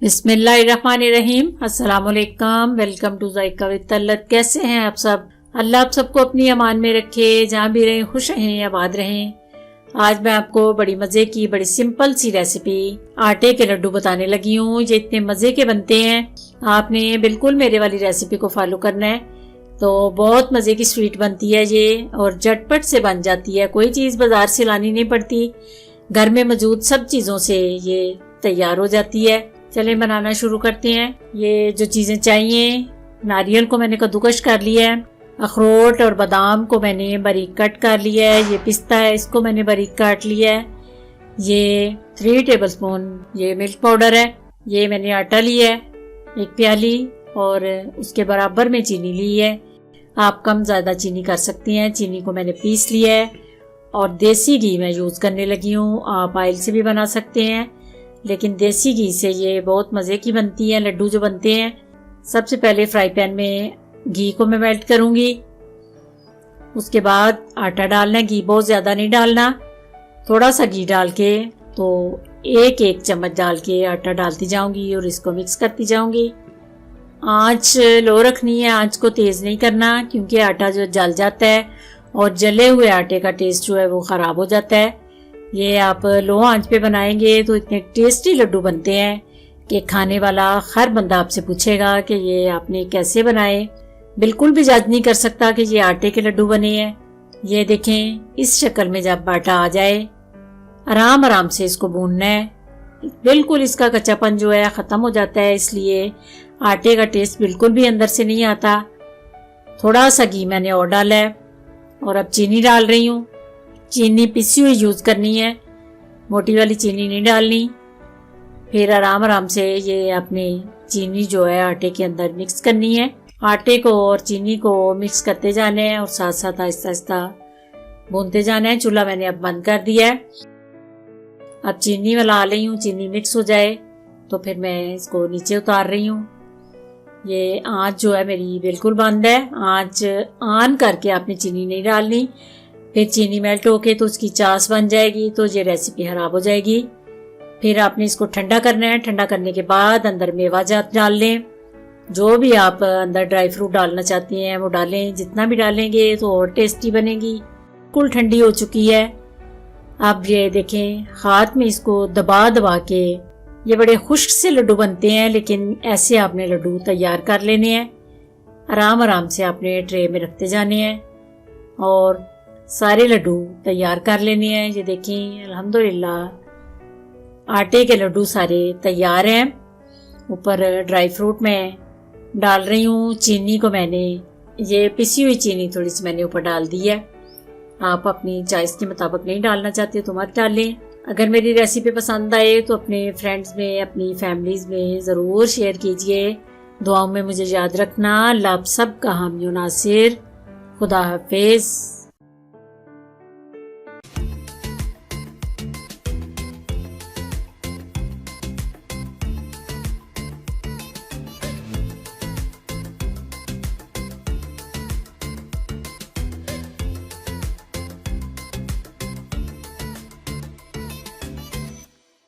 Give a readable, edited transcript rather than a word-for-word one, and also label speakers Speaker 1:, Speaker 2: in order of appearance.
Speaker 1: बिस्मिल्लाहिर्रहमानिर्रहीम। अस्सलामुअलैकुम। Welcome to Zaika with Talat. कैसे हैं आप सब? अल्लाह आप सबको अपनी अमान में रखे, जहाँ भी रहें खुश रहें, आबाद रहें। आज मैं आपको बड़ी मज़े की बड़ी सिंपल सी रेसिपी आटे के लड्डू बताने लगी हूँ। ये इतने मज़े के बनते हैं, आपने बिल्कुल मेरे वाली रेसिपी को फॉलो करना है। तो बहुत मज़े की स्वीट बनती है ये, और झटपट से बन जाती है। कोई चीज़ बाजार से लानी नहीं पड़ती, घर में मौजूद सब चीज़ों से ये तैयार हो जाती है। चलें बनाना शुरू करते हैं। ये जो चीज़ें चाहिए, नारियल को मैंने कद्दूकश कर लिया है, अखरोट और बादाम को मैंने बारीक कट कर लिया है, ये पिस्ता है इसको मैंने बारीक काट लिया है, ये 3 टेबलस्पून ये मिल्क पाउडर है, ये मैंने आटा लिया है 1 प्याली, और उसके बराबर में चीनी ली है। आप कम ज़्यादा चीनी कर सकती हैं। चीनी को मैंने पीस लिया है, और देसी घी मैं यूज़ करने लगी हूँ। आप ऑयल से भी बना सकते हैं, लेकिन देसी घी से ये बहुत मज़े की बनती है लड्डू जो बनते हैं। सबसे पहले फ्राई पैन में घी को मैं मेल्ट करूँगी, उसके बाद आटा डालना है। घी बहुत ज़्यादा नहीं डालना, थोड़ा सा घी डाल के तो एक चम्मच डाल के आटा डालती जाऊँगी और इसको मिक्स करती जाऊँगी। आँच लो रखनी है, आँच को तेज़ नहीं करना, क्योंकि आटा जो जल जाता है और जले हुए आटे का टेस्ट जो है वो ख़राब हो जाता है। ये आप लो आंच पे बनाएंगे तो इतने टेस्टी लड्डू बनते हैं कि खाने वाला हर बंदा आपसे पूछेगा कि ये आपने कैसे बनाए। बिल्कुल भी जज नहीं कर सकता कि ये आटे के लड्डू बने हैं। ये देखें, इस शक्ल में जब आटा आ जाए, आराम आराम से इसको भूनना है। बिल्कुल इसका कच्चापन जो है ख़त्म हो जाता है, इसलिए आटे का टेस्ट बिल्कुल भी अंदर से नहीं आता। थोड़ा सा घी मैंने और डाला है, और अब चीनी डाल रही हूँ। चीनी पिसी हुई यूज़ करनी है, मोटी वाली चीनी नहीं डालनी। फिर आराम आराम से ये अपनी चीनी जो है आटे के अंदर मिक्स करनी है। आटे को और चीनी को मिक्स करते जाने हैं और साथ साथ आहिस्ता आहिस्ता भूनते जाना है। चूल्हा मैंने अब बंद कर दिया है। अब चीनी मिला रही हूँ, चीनी मिक्स हो जाए तो फिर मैं इसको नीचे उतार रही हूँ। ये आँच जो है मेरी बिल्कुल बंद है। आँच ऑन करके आपने चीनी नहीं डालनी, फिर चीनी मेल्ट होके तो उसकी चास बन जाएगी, तो ये रेसिपी खराब हो जाएगी। फिर आपने इसको ठंडा करना है। ठंडा करने के बाद अंदर मेवा जात डाल लें, जो भी आप अंदर ड्राई फ्रूट डालना चाहती हैं वो डालें। जितना भी डालेंगे तो और टेस्टी बनेगी। बिल्कुल ठंडी हो चुकी है। अब ये देखें, हाथ में इसको दबा दबा के ये बड़े खुश्क से लड्डू बनते हैं, लेकिन ऐसे आपने लड्डू तैयार कर लेने हैं। आराम आराम से आपने ट्रे में रखते जाने हैं और सारे लड्डू तैयार कर लेने हैं। ये देखें, अल्हम्दुलिल्लाह आटे के लड्डू सारे तैयार हैं। ऊपर ड्राई फ्रूट में डाल रही हूँ। चीनी को मैंने ये पिसी हुई चीनी थोड़ी सी मैंने ऊपर डाल दी है। आप अपनी चॉइस के मुताबिक नहीं डालना चाहते तो मत डालें। अगर मेरी रेसिपी पसंद आए तो अपने फ्रेंड्स में, अपनी फैमिलीज में ज़रूर शेयर कीजिए। दुआओं में मुझे याद रखना। अल्लाह आप सबका हामी नासिर। खुदा हाफिज़।